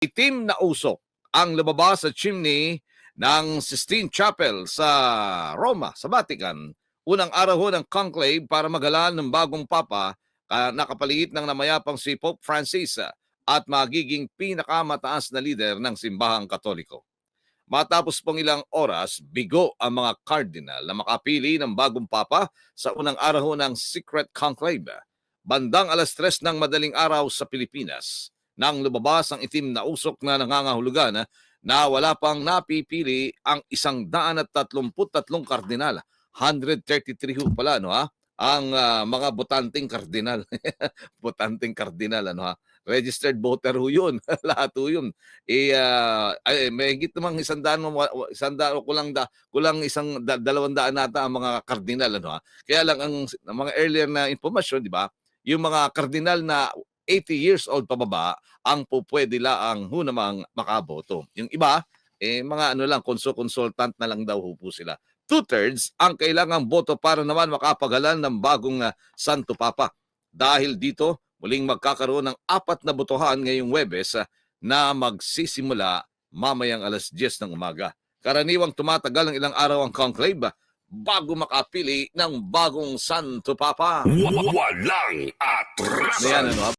Itim na usok ang lumabas sa chimney ng Sistine Chapel sa Roma, sa Vatican. Unang araw ho ng conclave para magalan ng bagong papa, nakapaliit ng namayapang si Pope Francis at magiging pinakamataas na lider ng simbahang Katoliko. Matapos pong ilang oras, bigo ang mga cardinal na makapili ng bagong papa sa unang araw ng secret conclave. Bandang 3:00 ng madaling araw sa Pilipinas, nang lumabas ang itim na usok na nangangahulugan na wala pang napipili ang 133 kardinal. 133 ho pala, no ha? Ang mga botanteng kardinal. Botanteng kardinal, ano ha? Registered voter ho yun. Lahat ho yun. May higit namang 100, 100 kulang 200 nata ang mga kardinal, ano ha? Kaya lang ang mga earlier na impormasyon, di ba? Yung mga kardinal na 80 years old pababa ang pupwede laang ho namang makaboto. Yung iba, mga ano lang, consultant na lang daw ho po sila. 2/3 ang kailangang boto para naman makapagalan ng bagong Santo Papa. Dahil dito, muling magkakaroon ng 4 na botohan ngayong Huwebes na magsisimula mamayang 10:00 ng umaga. Karaniwang tumatagal ng ilang araw ang conclave bago makapili ng bagong Santo Papa. Walang atrasan. Ayan, ano,